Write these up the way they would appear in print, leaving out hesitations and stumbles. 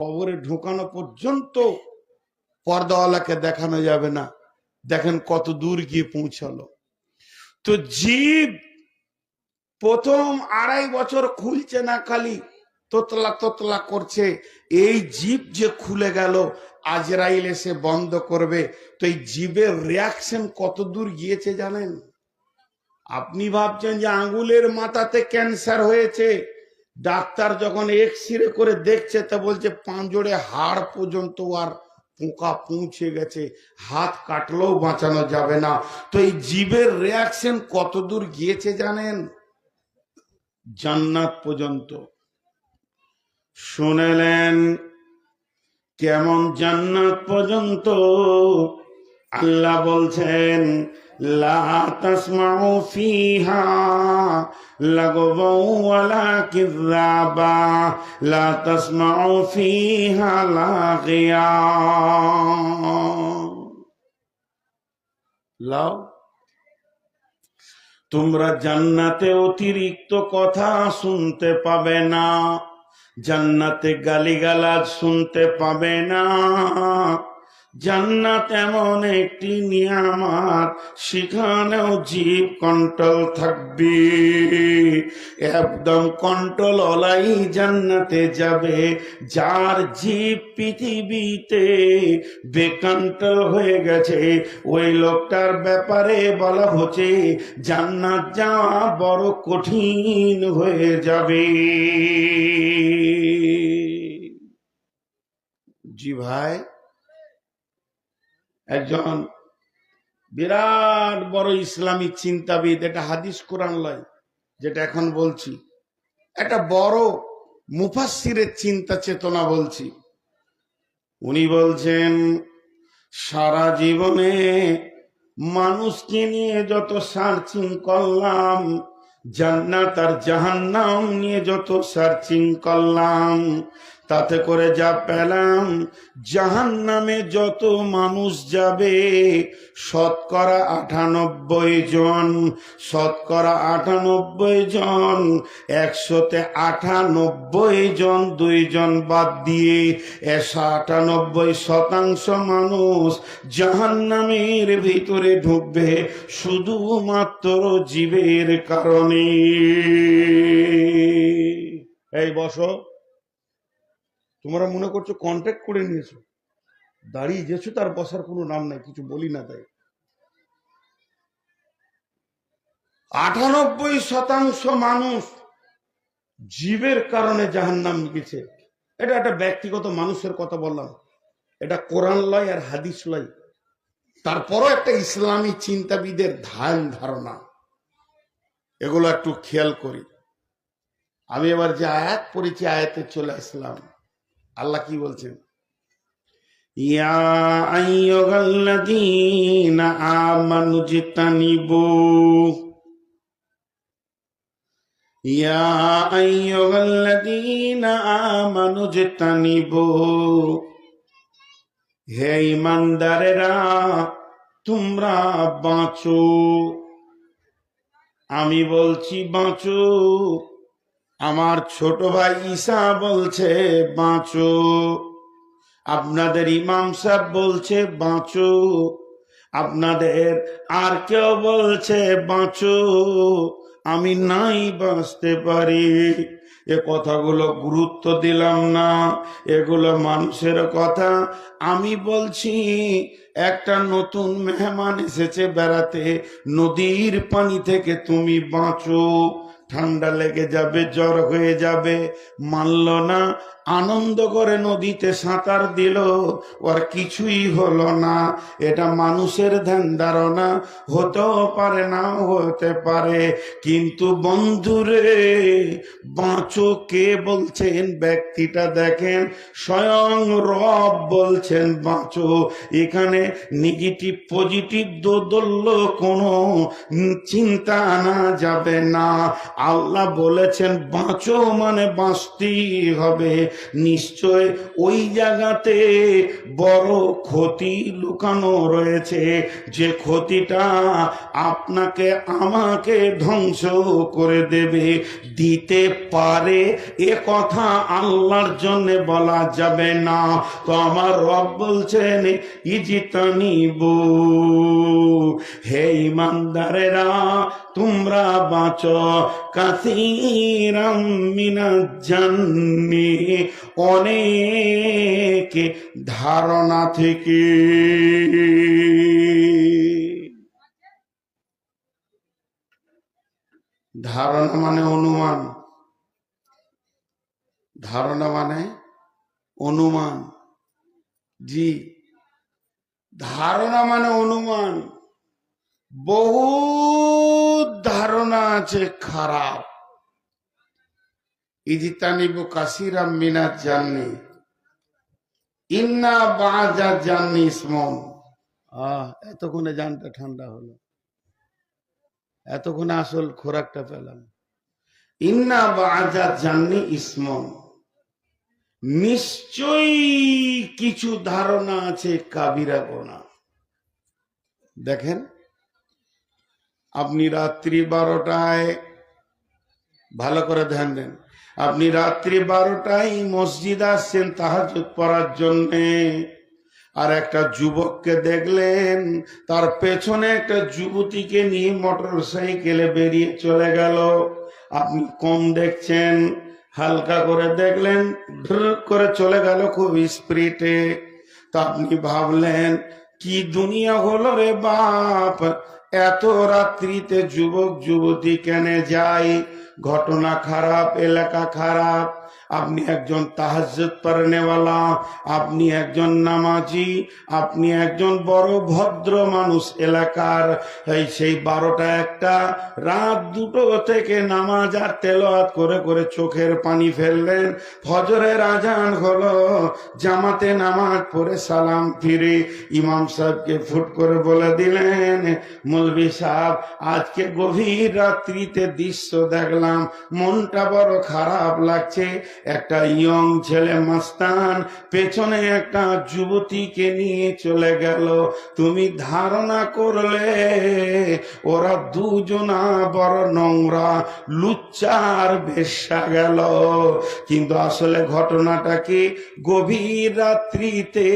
কবরে ঢোকানো পর্যন্ত পর্দাওয়ালাকে দেখানো যাবে না। দেখেন কত দূর গিয়ে পৌঁছালো। তো জীব প্রথম 2.5 বছর খুলছে না, খালি তোতলা তোতলা করছে। এই জীব যে খুলে গেল, আজরাইল এসে বন্ধ করবে। তো এই জীবের রিয়াকশন কত দূর গিয়েছে জানেন? আপনি ভাবছেন যে আঙ্গুলের মাথাতে ক্যান্সার হয়েছে, ডাক্তার যখন এক্সরে করে দেখছে তা বলছে পাঁজরে হাড় পর্যন্ত আর পোকা পৌঁছে গেছে, হাত কাটলেও বাঁচানো যাবে না। তো এই জীবের রিয়াকশন কত দূর গিয়েছে জানেন? জান্নাত পর্যন্ত। শুনেলেন কেমন? জান্নাত পর্যন্ত। আল্লাহ বলছেন লা তাসমাউ ফিহা লাগওয়াও ওয়ালা কিযাবা লা তাসমাউ ফিহা লাগিয়া। লাও, তোমরা জান্নাতে অতিরিক্ত কথা শুনতে পাবে না, জান্নাতে গালিগালাজ শুনতে পাবে না। জান্নাত এমন একটি নিয়ামত, সেখানেও জীব কন্ট্রোল থাকবে। একদম কন্ট্রোল ওলাই জান্নাতে যাবে। যার জীব পৃথিবীতে বেকন্ট্রোল হয়ে গেছে, ওই লোকটার ব্যাপারে বলা হচ্ছে জান্নাত যাওয়া বড় কঠিন হয়ে যাবে। জি ভাই, একজন বিরাট বড় ইসলামী চিন্তাবিদ, এটা হাদিস কোরআন লয় যেটা এখন বলছি, একটা বড় মুফাসসিরের চিন্তা চেতনা বলছি। উনি বলছেন সারা জীবনে মানুষকে নিয়ে যত সার্চিং করলাম, জান্নাত আর জাহান্নাম নিয়ে যত সার্চিং করলাম, তাতে করে যা পেলাম জাহান্নামে যত মানুষ যাবে শতকরা 98 জন, শতকরা 98 জন, 100তে 98 জন, 2 জন বাদ দিয়ে 98% মানুষ জাহান্নামের ভিতরে ঢুকবে শুধুমাত্র জীবের কারণে। এই বসো, তোমরা মনে করছো কন্ট্যাক্ট করে নিয়েছো, দাঁড়িয়ে গেছো, তার বসার কোনো নাম নাই, কিছু বলি না তাই। 98% মানুষ জীবের কারণে জাহান্নাম গেছে। এটা একটা ব্যক্তিগত মানুষের কথা বললাম, এটা কোরআন লয় আর হাদিস লয়। তারপরও একটা ইসলামী চিন্তাবিদের ধারণা, এগুলো একটু খেয়াল করি। আমি এবার যে আয়াত পড়েছি আয়াতে চলে আসলাম। আল্লাহ কি বলছেন? ইয়া আইয়ুহাল্লাযীনা আমানু জিতানিবু, ইয়া আইয়ুহাল্লাযীনা আমানু জিতানিবু, হে ঈমানদারেরা তোমরা বাঁচো। আমি বলছি বাঁচো, আমার ছোট ভাই ঈসা বলছে বাঁচো, আপনাদের ইমাম সাহেব বলছে বাঁচো, আপনাদের আর কেউ বলছে বাঁচো, আমি নাই বাঁচতে পারি। এ কথাগুলো গুরুত্ব দিলাম না, এগুলো মানুষের কথা। আমি বলছি একটা নতুন মেহমান এসেছে বেড়াতে, নদীর পানি থেকে তুমি বাঁচো, ঠান্ডা লেগে যাবে, জ্বর হয়ে যাবে, মানল না, আনন্দ করে নদীতে সাঁতার দিল, ওর কিছুই হলো না। এটা মানুষের ধ্যান ধারণা, হতেও পারে না হতে পারে। কিন্তু বন্ধুরে বাঁচো কে বলছেন? ব্যক্তিটা দেখেন, স্বয়ং রব বলছেন বাঁচো। এখানে নেগেটিভ পজিটিভ দোদল্য কোনো চিন্তা আনা যাবে না। আল্লাহ বলেছেন বাঁচো মানে বাঁচতেই হবে। নিশ্চয় ওই জায়গাতে বড় ক্ষতি লুকানো রয়েছে, যে ক্ষতিটা আপনাকে আমাকে ধ্বংস করে দেবে, দিতে পারে এ কথা আল্লাহর জন্য বলা যাবে না। তো আমার রব বলছেন ইজিতানিবু, হে ইমানদারেরা তোমরা বাঁচো কাসীরাম মিনাজ জান্নি, অনেক ধারণা থেকে। ধারণা মানে অনুমান, ধারণা মানে অনুমান। জি, ধারণা মানে অনুমান। বহু ধারণা আছে খারাপ। ইজতানিবু কাসীরাম মিনাজ জান্নি ইন্না বা'দা জান্নি ইসমুন। এতক্ষণে জানটা ঠান্ডা হলো, এতক্ষণে আসল খোরাকটা পেলাম। ইন্না বা'দা জান্নি ইসমুন, নিশ্চয়ই কিছু ধারণা আছে কাবিরা গুনাহ। দেখেন, আপনি রাত্রি 12টায়, ভালো করে ধ্যান দেন, আপনি রাত্রি 12টায় মসজিদ আসছেন তাহাজ্জুদ পড়ার জন্যে, আর একটা যুবককে দেখলেন তার পেছনে একটা যুবতীকে নিয়ে মোটর সাইকেলে বেরিয়ে চলে গেল। আপনি কম দেখছেন, হালকা করে দেখলেন, ধর করে চলে গেল খুব স্পিডে। তা আপনি ভাবলেন কি দুনিয়া হলো রে বাপ, এত রাত্রিতে যুবক যুবতী কেন যায়? ঘটনা খারাপ, এলাকা খারাপ। আপনি একজন তাহাজ্জুদ পড়নেওয়ালা, আপনি একজন নামাজি, আপনি একজন বড় ভদ্র মানুষ এলাকার। সেই 12টা 1টা রাত 2টো থেকে নামাজ আর তেলাওয়াত করে করে চোখের পানি ফেললেন। ফজরের আজান হলো, জামাতে নামাজ পড়ে সালাম ফিরে ইমাম সাহেবকে ফুট করে বলে দিলেন, মৌলভী সাহেব আজকে গভীর রাত্রিতে দৃশ্য দেখলাম, মনটা বড় খারাপ লাগছে। একটা ইয়ং ছেলে মাস্তান পেছনে একটা যুবতীকে নিয়ে চলে গেল। তুমি ধারণা করলে ওরা দুজনা বড় নোংরা লুচ্চার বেশ্যা গেল, কিন্তু আসলে ঘটনাটা কি? গভীর রাত্রিতে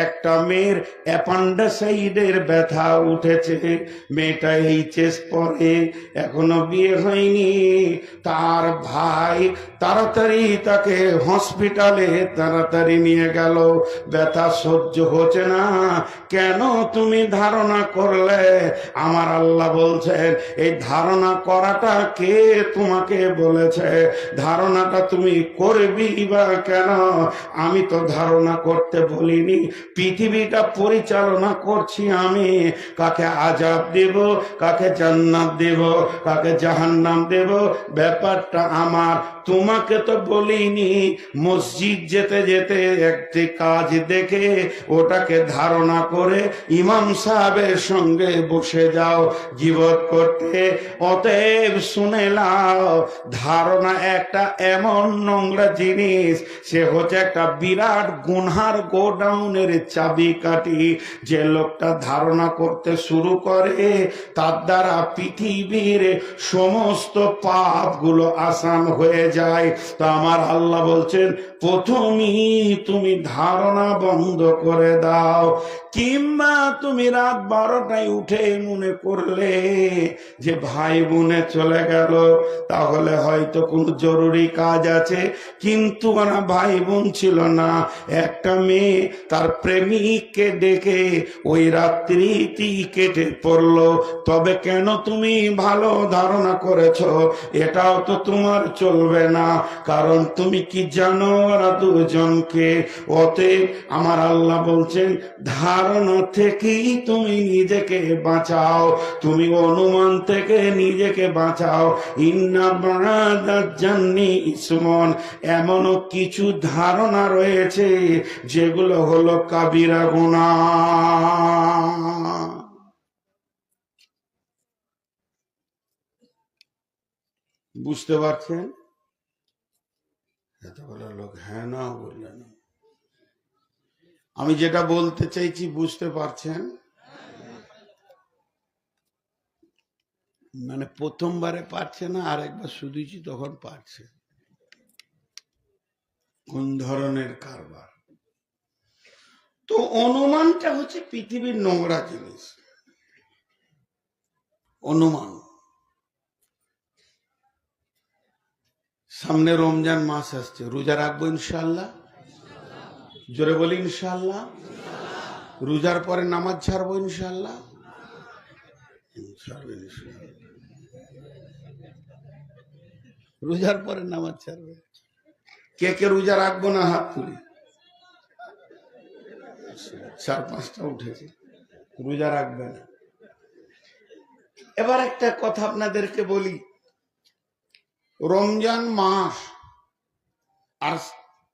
একটা মেয়ের অ্যাপেন্ডিসাইডের ব্যথা উঠেছে। মেয়েটা এইচএস পড়ে, এখনো বিয়ে হয়নি। তার ভাই তাড়াতাড়ি তাকে হসপিটালে তাড়াতাড়ি নিয়ে গেল। ব্যথা সহ্য হচ্ছে না। কেন তুমি ধারণা করলে? আমার আল্লাহ বলছেন এই ধারণা করাটা কে তোমাকে বলেছে? ধারণাটা তুমি করবি বা কেন? আমি তো ধারণা করতে বলিনি, পৃথিবীটা পরিচালনা করছি আমি। কাকে আযাব দেব, কাকে জান্নাত দেব, কাকে জাহান্নাম দেব, ব্যাপারটা আমার। তোমাকে তো বলিনি মসজিদ যেতে যেতে একটি কাজ দেখে ওটাকে ধারণা করে ইমাম সাহেবের সঙ্গে বসে যাও গীবত করতে। অতএব শুনে নাও, ধারণা একটা এমন নোংরা জিনিস, সে হচ্ছে একটা বিরাট গুনহার গোডাউনের চাবিকাঠি। যে লোকটা ধারণা করতে শুরু করে তার দ্বারা পৃথিবীর সমস্ত পাপগুলো আসান হয়ে যায়। তো আমার আল্লাহ বলছেন প্রথমেই তুমি ধারণা বন্ধ করে দাও। কিংবা তুমি রাত 12টায় উঠে মনে করলে যে ভাই বোনে চলে গেল, তাহলে হয়তো কোনো জরুরি কাজ আছে, কিন্তু ওরা ভাই বোন ছিল না। একটা মেয়ে তার প্রেমিককে ডেকে ওই রাত্রিটি কেটে পড়লো। তবে কেন তুমি ভালো ধারণা করেছ? এটাও তো তোমার চলবে না, কারণ তুমি কি জানো ওরা দুজনকে। অতএব আমার আল্লাহ বলছেন ধারণা থেকেই তুমি নিজেকে বাঁচাও, তুমি অনুমান থেকে নিজেকে বাঁচাও। ইন্না বা'দা জান্নি ইসমুন, এমনও কিছু ধারণা রয়েছে যেগুলো হলো কাবিরা গুনাহ। বুঝতে পারছেন? এতগুলো লোক হ্যাঁ না বললেন। আমি যেটা বলতে চাইছি বুঝতে পারছেন? মানে প্রথমবারে পারছে না, আর একবার শুধুছি তখন পারছে। কোন ধরনের কারবার? তো অনুমানটা হচ্ছে পৃথিবীর নোংরা জিনিস। অনুমান। সামনে রমজান মাস আসছে, রোজা রাখবো ইনশাআল্লাহ। জোরে বলি ইনশাআল্লাহ। রোজার পরে নামাজ ছাড়বো ইনশাআল্লাহ। রোজার পরে নামাজ ছাড়বে। কে কে রোজা রাখবো না হাত তুলি। 4-5টা উঠেছে। রোজা রাখবে না। এবার একটা কথা আপনাদেরকে বলি, রমজান মাস আর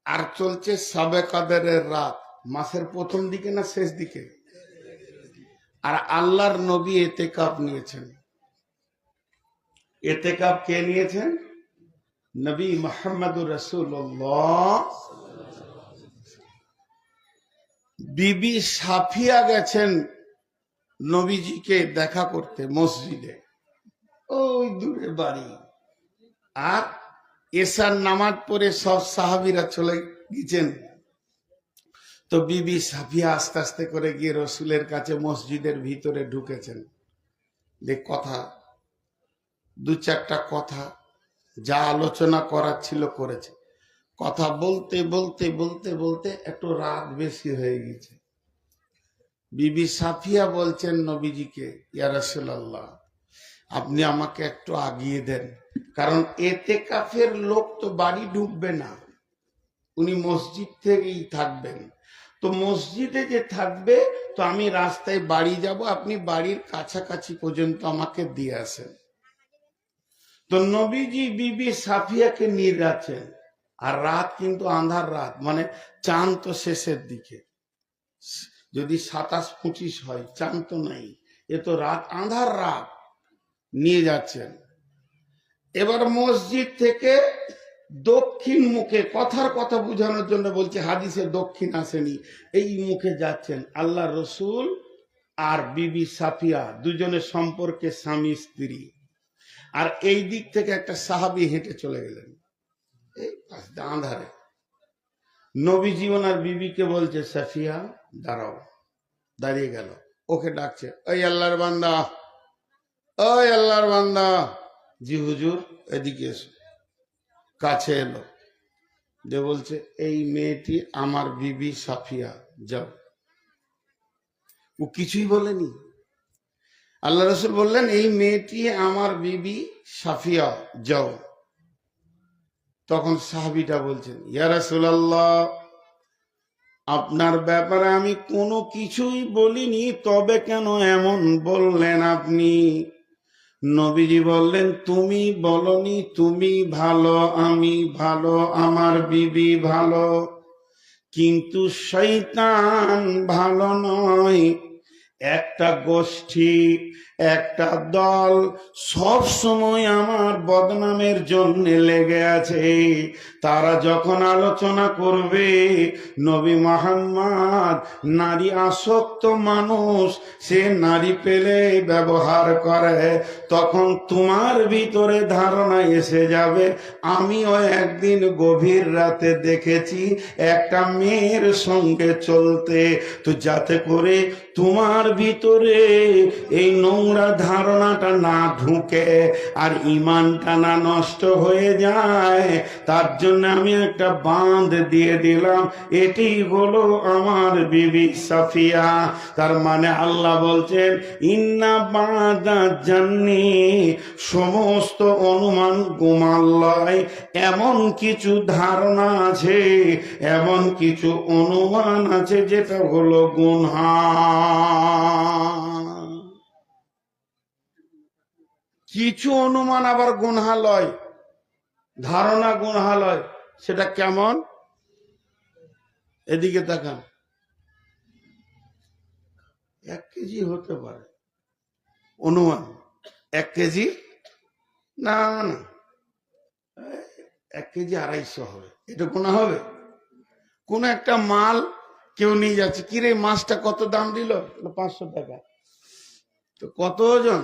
আর চলছে শবে কদরের রাত। মাসের প্রথম দিকে না শেষ দিকে? আর আল্লাহর নবী এতেকাফ নিয়েছেন। এতেকাফ কে নিয়েছেন? নবী মুহাম্মদুর রাসূলুল্লাহ। বিবি সাফিয়া গেছেন নবীজিকে দেখা করতে মসজিদে, ওই দূরে বাড়ি। আর এশার নামাজ পড়ে সব সাহাবীরা চলে গেছেন। তো বিবি সাফিয়া আস্তে আস্তে করে গিয়ে রসুলের কাছে মসজিদের ভিতরে ঢুকেছেন। দেখ কথা, 2-4টা কথা যা আলোচনা করার ছিল করেছে। কথা বলতে বলতে বলতে বলতে একটু রাত বেশি হয়ে গেছে। বিবি সাফিয়া বলছেন নবীজিকে, ইয়া রাসূলুল্লাহ, আপনি আমাকে একটু আগিয়ে দেন, কারণ এতেকাফের লোক তো বাড়ি ঢুকবে না, উনি মসজিদ থেকেই থাকবেন। তো মসজিদে যে থাকবে, তো আমি রাস্তায় বাড়ি যাব, আপনি বাড়ির কাছাকাছি পর্যন্ত আমাকে দিয়ে আসেন। তো নবীজি বিবি সাফিয়াকে নিয়ে যাচ্ছেন। আর রাত কিন্তু আন্ধার রাত, মানে চাঁদ তো শেষের দিকে। যদি 27-25 হয়, চাঁদ তো নাই, এ তো রাত, আন্ধার রাত। নিয়ে যাচ্ছেন। এবার মসজিদ থেকে দক্ষিণ মুখে, কথার কথা বোঝানোর জন্য বলছে, হাদিসে দক্ষিণ আসেনি, এই মুখে যাচ্ছেন আল্লাহ রসুল আর বিবি সাফিয়া, দুজনের সম্পর্কে স্বামী স্ত্রী। আর এই দিক থেকে একটা সাহাবী হেঁটে চলে গেলেন, এই আন্ধারে। নবীজি ওনার বিবিকে বলছে, সাফিয়া দাঁড়াও। দাঁড়িয়ে গেল, ওকে ডাকছে, ওই আল্লাহর বান্দা, ওই আল্লাহর বান্দা। জি হুজুর, এদিকে এসো। কাছে এলো, যে বলছে, এই মেয়েটি আমার বিবি সাফিয়া, যাও। ও কিছুই বলেনি। আল্লাহ রসুল বললেন, এই মেয়েটি আমার বিবি সাফিয়া, যাও। তখন সাহাবীটা বলছেন, ইয়া রাসূলুল্লাহ, আপনার ব্যাপারে আমি কোনো কিছুই বলিনি, তবে কেন এমন বললেন আপনি? নবীজি বললেন, তুমি বলনি তুমি ভালো, আমি ভালো, আমার বিবি ভালো, কিন্তু শয়তান ভালো নয়। একটা গোষ্ঠী, একটা দল সব সময় আমার বদনামের জন্য লেগে আছে। তারা যখন আলোচনা করবে নবী মুহাম্মদ নারী আসক্ত মানুষ, সে নারী পেলে ব্যবহার করে, তখন তোমার ভিতরে ধারণা এসে যাবে, আমিও একদিন গভীর রাতে দেখেছি একটা মেয়ের সঙ্গে চলতে। তো যাতে করে তোমার ভিতরে এই নোংরা ধারণাটা না ঢুকে আর ইমানটা না নষ্ট হয়ে যায়, তার জন্য আমি একটা বাঁধ দিয়ে দিলাম, এটি হলো আমার বিবি সাফিয়া। তার মানে আল্লাহ বলছেন, ইন্না বাদা জান্নি, সমস্ত অনুমান গুমাল্লায়, এমন কিছু ধারণা আছে, এমন কিছু অনুমান আছে যেটা হলো গুনহা। কিছু অনুমান আবার গুনহা লয়, ধারণা গুনহা লয়। সেটা কেমন? এদিকে তাকান। 1 কেজি হতে পারে অনুমান, 1 কেজি না, না 1 কেজি 250 হবে, এটা গুনাহ হবে? কোন একটা মাল কেউ নিয়ে যাচ্ছে, কিরে মাছটা কত দাম দিল? 500 টাকা। তো কত ওজন?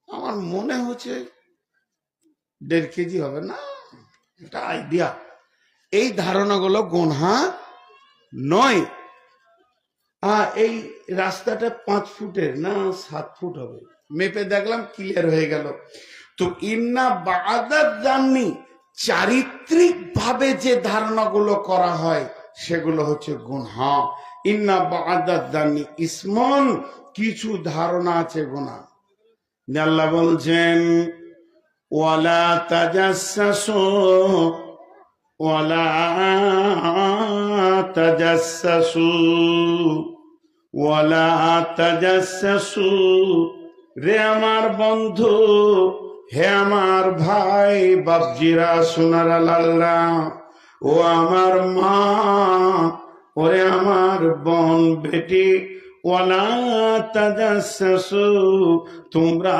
আমার মনে হচ্ছে 1.5 কেজি হবে না, এটা আইডিয়া। এই ধারণাগুলো গুনাহ নয়। এই রাস্তাটা 5 ফুটের না 7 ফুট হবে, মেপে দেখলাম, ক্লিয়ার হয়ে গেল। তো ইন্না বাদাত জাননি, চারিত্রিক ভাবে যে ধারণাগুলো করা হয় সেগুলো হচ্ছে গুনাহ। ইন্না বাদাত জাননি ইসমন, কিছু ধারণা আছে গুনাহ। আল্লাহ বলছেন ওয়ালা তাজাসসু ওয়ালা তাজাসসু ওয়ালা তাজাসসু, রে আমার বন্ধু, হে আমার ভাই বাপজিরা, সোনার লাল্লা, ও আমার মা, ওরে আমার বোন বেটি, ওয়ালা তাজাসসু, তোমরা